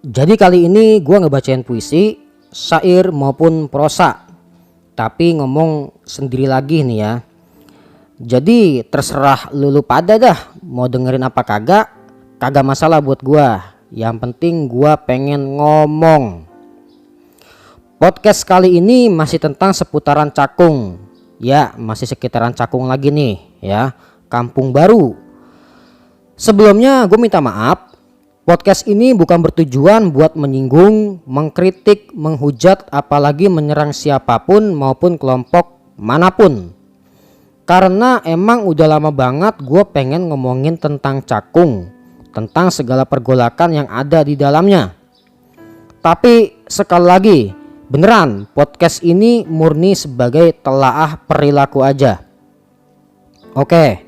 Jadi kali ini gue ngebacain puisi, syair maupun prosa, tapi ngomong sendiri lagi nih ya. Jadi terserah lu pada dah mau dengerin apa kagak masalah buat gue. Yang penting gue pengen ngomong. Podcast kali ini masih tentang seputaran Cakung. Ya, masih sekitaran Cakung lagi nih ya, Kampung Baru. Sebelumnya gue minta maaf. Podcast ini bukan bertujuan buat menyinggung, mengkritik, menghujat, apalagi menyerang siapapun maupun kelompok manapun. Karena emang udah lama banget gue pengen ngomongin tentang Cakung, tentang segala pergolakan yang ada di dalamnya. Tapi sekali lagi, beneran podcast ini murni sebagai telaah perilaku aja. Oke,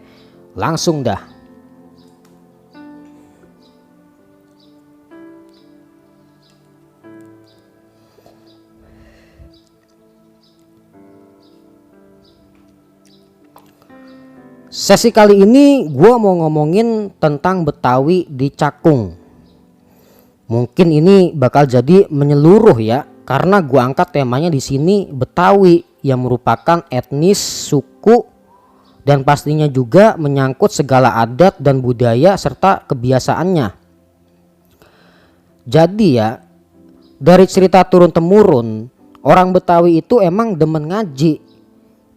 langsung dah. Sesi kali ini gue mau ngomongin tentang Betawi di Cakung. Mungkin ini bakal jadi menyeluruh ya, karena gue angkat temanya di sini Betawi yang merupakan etnis, suku, dan pastinya juga menyangkut segala adat dan budaya serta kebiasaannya. Jadi ya, dari cerita turun temurun, orang Betawi itu emang demen ngaji.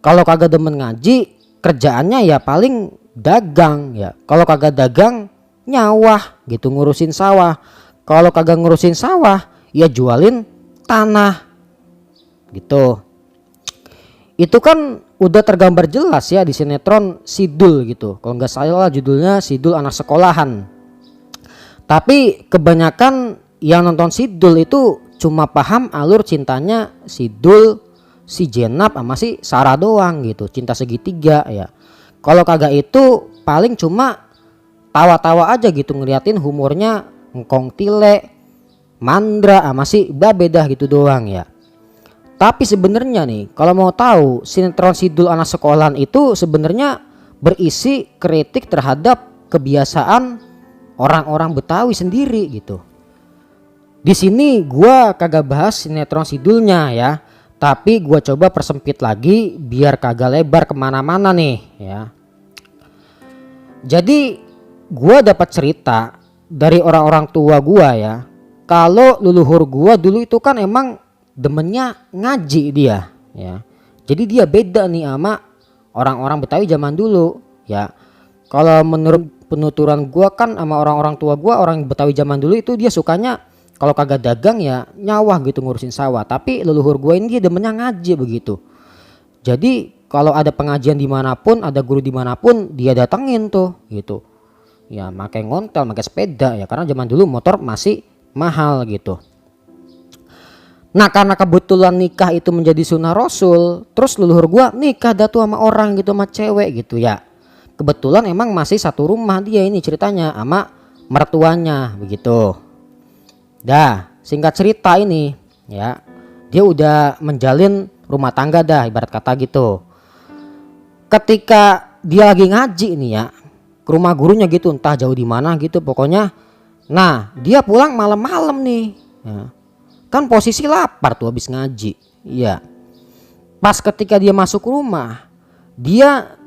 Kalau kagak demen ngaji, kerjaannya ya paling dagang ya. Kalau kagak dagang, nyawah gitu, ngurusin sawah. Kalau kagak ngurusin sawah, ya jualin tanah gitu. Itu kan udah tergambar jelas ya di sinetron Sidul gitu. Kalau nggak salah judulnya Sidul Anak Sekolahan. Tapi kebanyakan yang nonton Sidul itu cuma paham alur cintanya Sidul, si Jenab sama si Sarah doang gitu, cinta segitiga ya. Kalau kagak itu paling cuma tawa-tawa aja gitu, ngeliatin humornya Ngkong Tile, Mandra sama si Babe dah gitu doang ya. Tapi sebenarnya nih, kalau mau tahu, sinetron Sidul Anak Sekolahan itu sebenarnya berisi kritik terhadap kebiasaan orang-orang Betawi sendiri gitu. Di sini gua kagak bahas sinetron Sidulnya ya, tapi gue coba persempit lagi biar kagak lebar kemana-mana nih ya. Jadi gue dapat cerita dari orang-orang tua gue ya, kalau leluhur gue dulu itu kan emang demennya ngaji dia ya. Jadi dia beda nih sama orang-orang Betawi zaman dulu ya. Kalau menurut penuturan gue kan sama orang-orang tua gue, orang Betawi zaman dulu itu dia sukanya kalau kagak dagang ya nyawah gitu, ngurusin sawah. Tapi leluhur gue ini dia demennya ngaji begitu. Jadi kalau ada pengajian dimanapun, ada guru dimanapun, dia datengin tuh gitu. Ya pakai ngontel, pakai sepeda ya, karena zaman dulu motor masih mahal gitu. Nah karena kebetulan nikah itu menjadi sunnah Rasul, terus leluhur gue nikah dah tuh sama orang gitu, sama cewek gitu ya. Kebetulan emang masih satu rumah dia ini ceritanya sama mertuanya begitu. Dah, singkat cerita ini ya, dia udah menjalin rumah tangga dah ibarat kata gitu. Ketika dia lagi ngaji nih ya, ke rumah gurunya gitu, entah jauh di mana gitu pokoknya. Nah, dia pulang malam-malam nih. Ya. Kan posisi lapar tuh habis ngaji. Iya. Pas ketika dia masuk rumah, dia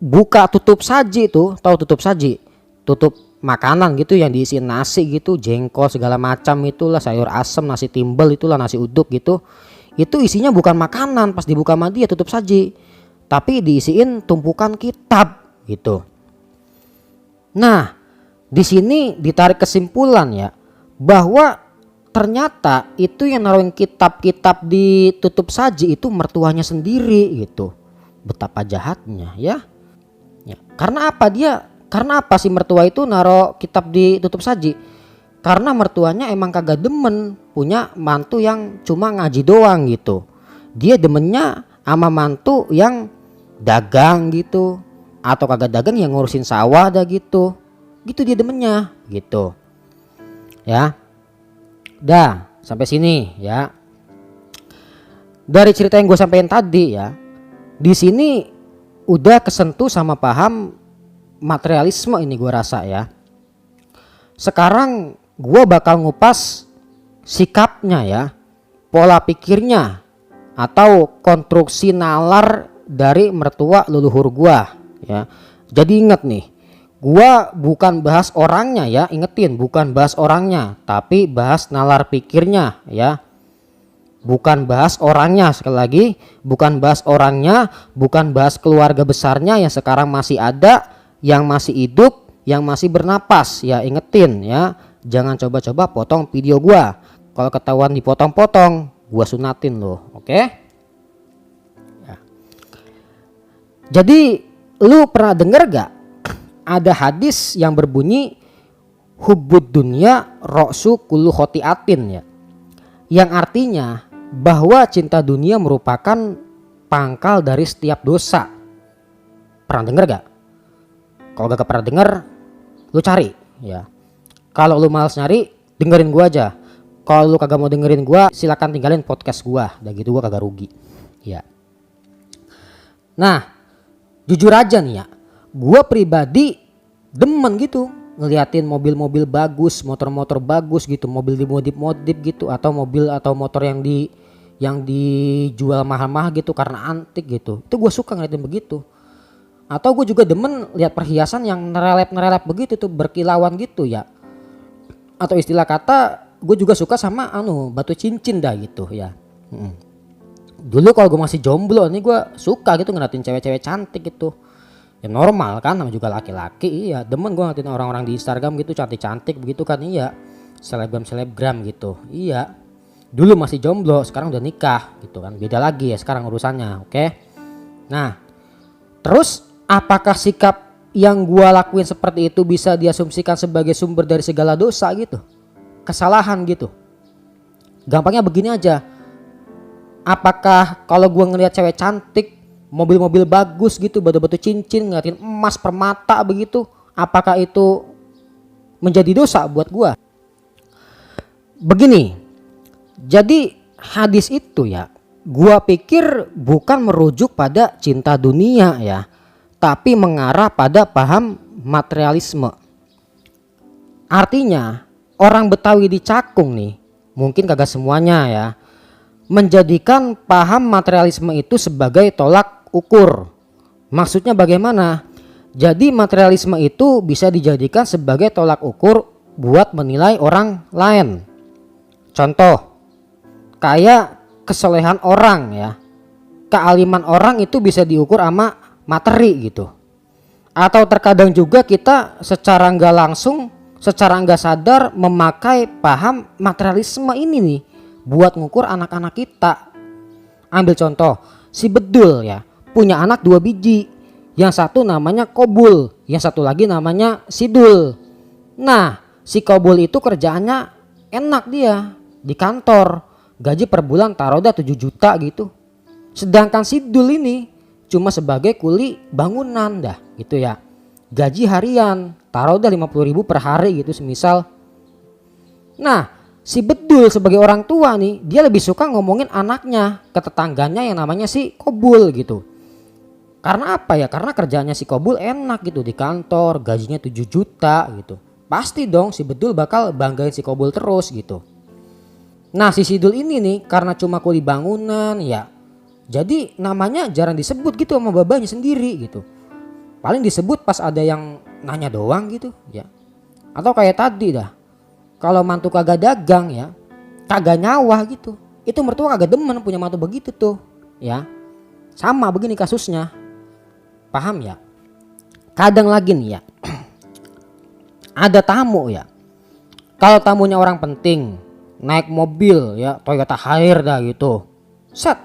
buka tutup saji tuh, tahu tutup saji? Tutup makanan gitu yang diisi nasi gitu, jengkol segala macam itulah, sayur asem, nasi timbel itulah, nasi uduk gitu. Itu isinya bukan makanan pas dibuka sama dia tutup saji, tapi diisiin tumpukan kitab gitu. Nah, di sini ditarik kesimpulan ya, bahwa ternyata itu yang naruhin kitab-kitab di tutup saji itu mertuanya sendiri gitu. Betapa jahatnya ya. Ya, karena apa dia? Karena apa sih mertua itu naro kitab di tutup saji? Karena mertuanya emang kagak demen punya mantu yang cuma ngaji doang gitu. Dia demennya sama mantu yang dagang gitu, atau kagak dagang yang ngurusin sawah dah gitu. Gitu dia demennya gitu. Ya. Dah, sampai sini ya. Dari cerita yang gue sampaikan tadi ya, di sini udah kesentuh sama paham materialisme ini gue rasa ya. Sekarang gua bakal ngupas sikapnya ya, pola pikirnya atau konstruksi nalar dari mertua leluhur gua ya. Jadi inget nih, gua bukan bahas orangnya ya, ingetin bukan bahas orangnya, tapi bahas nalar pikirnya ya. Bukan bahas orangnya, sekali lagi bukan bahas orangnya, bukan bahas keluarga besarnya yang sekarang masih ada, yang masih hidup, yang masih bernapas ya. Ingetin ya, jangan coba-coba potong video gua. Kalau ketahuan dipotong-potong, gua sunatin loh, oke? Ya. Jadi lu pernah denger gak ada hadis yang berbunyi hubbud dunya ra'su kullu khotiatin ya, yang artinya bahwa cinta dunia merupakan pangkal dari setiap dosa. Pernah denger gak? Kalau gak pernah denger, lu cari ya. Kalau lu males nyari, dengerin gua aja. Kalau lu kagak mau dengerin gua, silakan tinggalin podcast gua. Udah gitu gua kagak rugi ya. Nah, jujur aja nih ya, gua pribadi demen gitu ngeliatin mobil-mobil bagus, motor-motor bagus gitu, mobil dimodif-modif gitu, atau mobil atau motor yang dijual mahal-mahal gitu karena antik gitu. Itu gue suka ngeliatin begitu. Atau gue juga demen lihat perhiasan yang nerelep-nerelep begitu tuh, berkilauan gitu ya. Atau istilah kata gue juga suka sama batu cincin dah gitu ya. Dulu kalau gue masih jomblo nih, gue suka gitu ngeliatin cewek-cewek cantik gitu. Ya normal kan, namanya juga laki-laki. Iya, demen gue ngeliatin orang-orang di Instagram gitu cantik-cantik begitu kan. Iya, selebgram gitu. Iya, dulu masih jomblo, sekarang udah nikah gitu kan, beda lagi ya sekarang urusannya. Oke. Nah, terus apakah sikap yang gua lakuin seperti itu bisa diasumsikan sebagai sumber dari segala dosa gitu, kesalahan gitu? Gampangnya begini aja, apakah kalau gua ngelihat cewek cantik, mobil-mobil bagus gitu, batu-batu cincin, ngeliatin emas permata begitu, apakah itu menjadi dosa buat gua? Begini, jadi hadis itu ya, gua pikir bukan merujuk pada cinta dunia ya, tapi mengarah pada paham materialisme. Artinya orang Betawi di Cakung nih, mungkin kagak semuanya ya, menjadikan paham materialisme itu sebagai tolak ukur. Maksudnya bagaimana? Jadi materialisme itu bisa dijadikan sebagai tolak ukur buat menilai orang lain. Contoh, kayak kesolehan orang ya, kealiman orang itu bisa diukur sama materi gitu. Atau terkadang juga kita secara nggak langsung, secara nggak sadar memakai paham materialisme ini nih buat ngukur anak-anak kita. Ambil contoh, si Bedul ya, punya anak 2 biji. Yang satu namanya Kobul, yang satu lagi namanya Sidul. Nah, si Kobul itu kerjaannya enak, dia di kantor, gaji per bulan taruh dah 7 juta gitu. Sedangkan Sidul ini cuma sebagai kuli bangunan dah gitu ya, gaji harian taruh dah 50.000 per hari gitu semisal. Nah, si Bedul sebagai orang tua nih, dia lebih suka ngomongin anaknya ke tetangganya yang namanya si Kobul gitu. Karena apa ya? Karena kerjanya si Kobul enak gitu di kantor, gajinya 7 juta gitu. Pasti dong si Bedul bakal banggain si Kobul terus gitu. Nah, si Sidul ini nih karena cuma kuli bangunan ya, jadi namanya jarang disebut gitu sama babanya sendiri gitu. Paling disebut pas ada yang nanya doang gitu ya. Atau kayak tadi dah, kalau mantu kagak dagang ya, kagak nyawah gitu, itu mertua kagak demen punya mantu begitu tuh ya. Sama begini kasusnya, paham ya? Kadang lagi nih ya, ada tamu ya, kalau tamunya orang penting, naik mobil ya Toyota Hilux dah gitu, set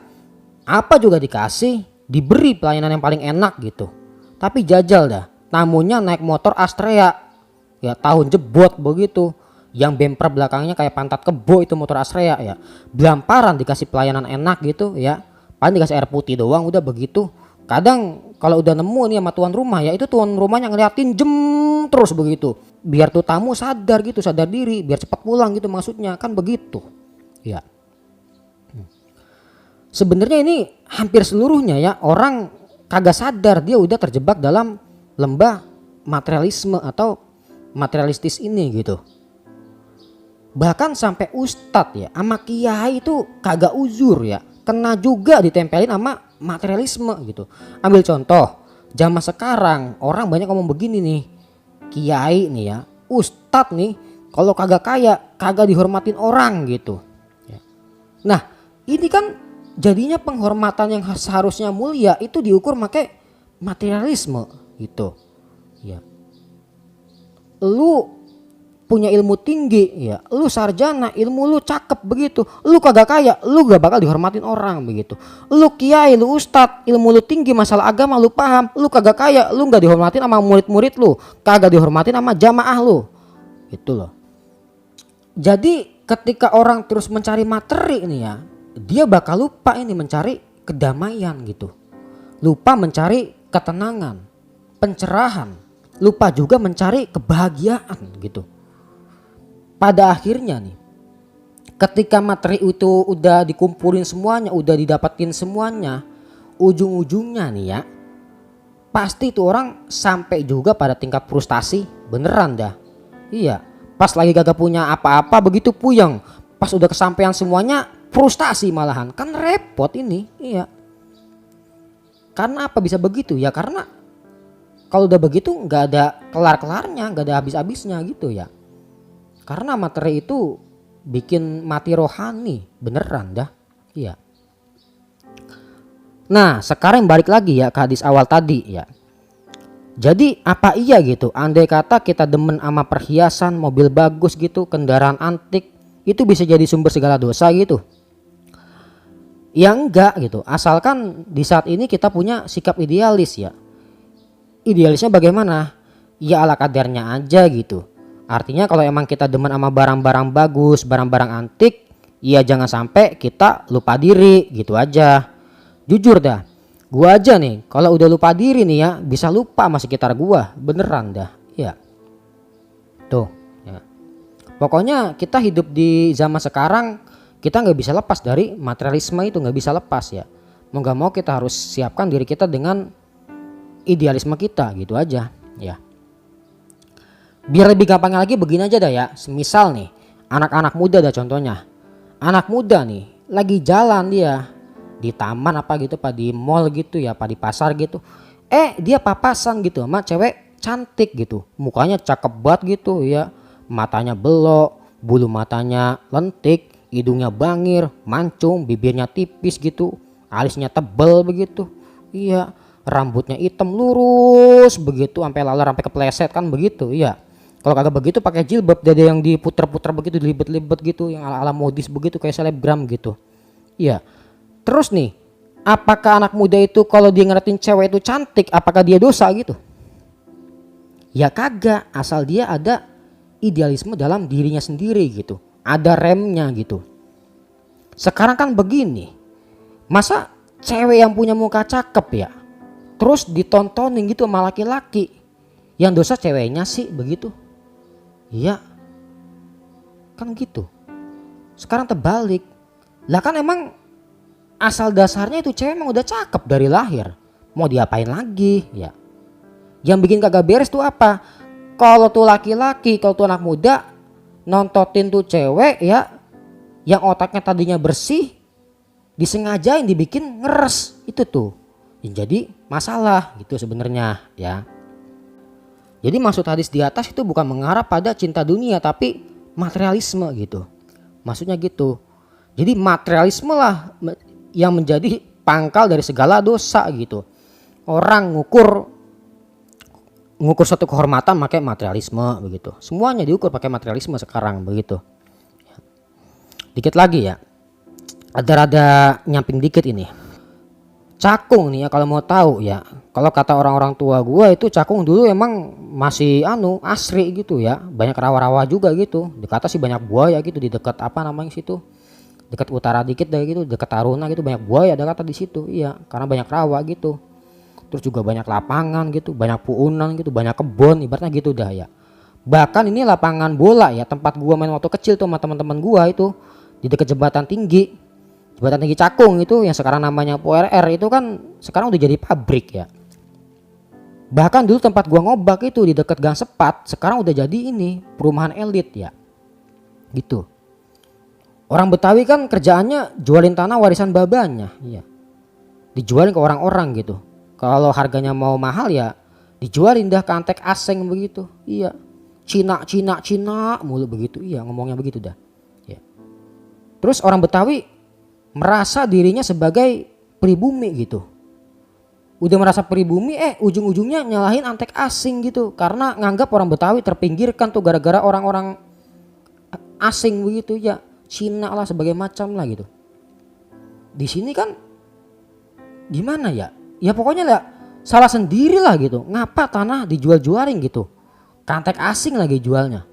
apa juga dikasih, diberi pelayanan yang paling enak gitu. Tapi jajal dah, tamunya naik motor Astrea ya, tahun jebot begitu, yang bumper belakangnya kayak pantat kebo itu motor Astrea ya. Belamparan dikasih pelayanan enak gitu ya, paling dikasih air putih doang udah begitu. Kadang kalau udah nemu nih sama tuan rumah ya, itu tuan rumahnya ngeliatin jem terus begitu, biar tuh tamu sadar gitu, sadar diri, biar cepat pulang gitu, maksudnya kan begitu ya. Sebenarnya ini hampir seluruhnya ya, orang kagak sadar dia udah terjebak dalam lembah materialisme atau materialistis ini gitu. Bahkan sampai ustadz ya sama kiai itu kagak uzur ya, kena juga ditempelin sama materialisme gitu. Ambil contoh zaman sekarang orang banyak ngomong begini nih, kiai nih ya, ustadz nih kalau kagak kaya kagak dihormatin orang gitu ya. Nah ini kan jadinya penghormatan yang seharusnya mulia itu diukur pakai materialisme gitu ya. Lu punya ilmu tinggi ya, lu sarjana, ilmu lu cakep begitu, lu kagak kaya, lu gak bakal dihormatin orang begitu. Lu kiai, lu ustad, ilmu lu tinggi, masalah agama lu paham, lu kagak kaya, lu gak dihormatin sama murid-murid lu, kagak dihormatin sama jamaah lu, gitu loh. Jadi ketika orang terus mencari materi ini ya, dia bakal lupa ini mencari kedamaian gitu, lupa mencari ketenangan, pencerahan, lupa juga mencari kebahagiaan gitu. Pada akhirnya nih, ketika materi itu udah dikumpulin semuanya, udah didapatin semuanya, ujung-ujungnya nih ya, pasti tuh orang sampai juga pada tingkat frustasi beneran dah. Iya, pas lagi kagak punya apa-apa begitu puyeng, pas udah kesampaian semuanya frustasi malahan, kan repot ini. Iya. Karena apa bisa begitu? Ya karena kalau udah begitu nggak ada kelar-kelarnya, nggak ada habis-habisnya gitu ya. Karena materi itu bikin mati rohani beneran dah. Iya. Nah sekarang balik lagi ya ke hadis awal tadi ya. Jadi apa iya gitu, andai kata kita demen sama perhiasan, mobil bagus gitu, kendaraan antik, itu bisa jadi sumber segala dosa gitu? Ya enggak gitu, asalkan di saat ini kita punya sikap idealis ya. Idealisnya bagaimana? Ya ala kadarnya aja gitu. Artinya kalau emang kita demen sama barang-barang bagus, barang-barang antik, ya jangan sampai kita lupa diri gitu aja. Jujur dah, gua aja nih kalau udah lupa diri nih ya bisa lupa sama sekitar gua, beneran dah. Ya. Tuh. Ya. Pokoknya kita hidup di zaman sekarang kita nggak bisa lepas dari materialisme itu, nggak bisa lepas ya. Mau nggak mau kita harus siapkan diri kita dengan idealisme kita gitu aja. Ya. Biar lebih gampang lagi begini aja dah ya. Semisal nih anak-anak muda dah contohnya. Anak muda nih lagi jalan dia di taman apa gitu, apa di mall gitu ya, apa di pasar gitu. Dia papasan gitu sama cewek cantik gitu. Mukanya cakep banget gitu ya. Matanya belok, bulu matanya lentik, hidungnya bangir, mancung, bibirnya tipis gitu, alisnya tebel begitu. Iya, rambutnya hitam lurus begitu sampai lalar sampai kepleset kan begitu. Iya. Kalau kagak begitu pakai jilbab, dada yang diputer-puter begitu, dilibet-libet gitu, yang ala-ala modis begitu kayak selebgram gitu. Iya. Terus nih, apakah anak muda itu kalau dia ngeliatin cewek itu cantik, apakah dia dosa gitu? Ya kagak, asal dia ada idealisme dalam dirinya sendiri gitu. Ada remnya gitu. Sekarang kan begini, masa cewek yang punya muka cakep ya, terus ditontonin gitu sama laki-laki, yang dosa ceweknya sih begitu? Iya, kan gitu. Sekarang terbalik, lah kan emang asal dasarnya itu cewek emang udah cakep dari lahir, mau diapain lagi ya? Yang bikin kagak beres tuh apa? Kalau tuh laki-laki, kalau tuh anak muda nontotin tuh cewek ya, yang otaknya tadinya bersih, disengajain dibikin ngeres, itu tuh yang jadi masalah gitu sebenarnya ya. Jadi maksud hadis di atas itu bukan mengarah pada cinta dunia tapi materialisme gitu. Maksudnya gitu. Jadi materialisme lah yang menjadi pangkal dari segala dosa gitu. Orang ngukur suatu kehormatan pakai materialisme begitu. Semuanya diukur pakai materialisme sekarang begitu. Dikit lagi ya. Ada nyamping dikit ini. Cakung nih ya kalau mau tahu ya. Kalau kata orang-orang tua gua itu cakung dulu emang masih asri gitu ya. Banyak rawa-rawa juga gitu. Dikata sih banyak buaya gitu di dekat apa namanya situ. Dekat utara dikit deh gitu, dekat Taruna gitu banyak buaya ada kata di situ. Iya, karena banyak rawa gitu. Terus juga banyak lapangan gitu, banyak puunan gitu, banyak kebun ibaratnya gitu dah ya. Bahkan ini lapangan bola ya, tempat gua main waktu kecil tuh sama teman-teman gua itu di dekat jembatan tinggi. Jembatan tinggi Cakung itu yang sekarang namanya PURR itu kan sekarang udah jadi pabrik ya. Bahkan dulu tempat gua ngobak itu di dekat Gang Sepat sekarang udah jadi ini perumahan elit ya. gitu. Orang Betawi kan kerjaannya jualin tanah warisan babanya, iya. Dijualin ke orang-orang gitu. Kalau harganya mau mahal ya dijualin dah ke antek asing begitu. Iya. Cina mulu begitu. Iya, ngomongnya begitu dah. Ya. Terus orang Betawi merasa dirinya sebagai pribumi gitu. Udah merasa pribumi ujung-ujungnya nyalahin antek asing gitu. Karena nganggap orang Betawi terpinggirkan tuh gara-gara orang-orang asing begitu ya. Cina lah sebagai macam lah gitu. Di sini kan gimana ya? Ya pokoknya lah salah sendiri lah gitu. Ngapa tanah dijual-jualin gitu? Kantek asing lagi jualnya.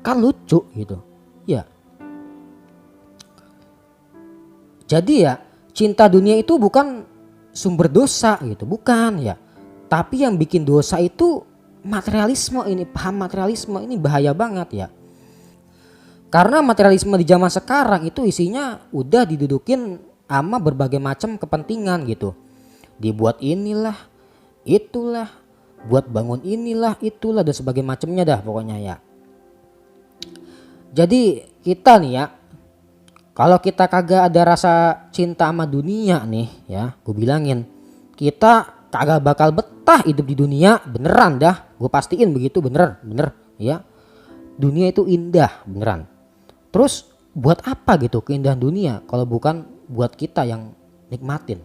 Kan lucu gitu. Ya. Jadi ya cinta dunia itu bukan sumber dosa gitu. Bukan ya. Tapi yang bikin dosa itu materialisme ini. Paham materialisme ini bahaya banget ya. Karena materialisme di zaman sekarang itu isinya udah didudukin sama berbagai macam kepentingan gitu. Dibuat inilah, itulah, buat bangun inilah, itulah dan sebagainya macamnya dah pokoknya ya. Jadi kita nih ya, kalau kita kagak ada rasa cinta sama dunia nih ya, gue bilangin kita kagak bakal betah hidup di dunia beneran dah. Gue pastiin begitu bener ya. Dunia itu indah beneran. Terus buat apa gitu keindahan dunia kalau bukan buat kita yang nikmatin.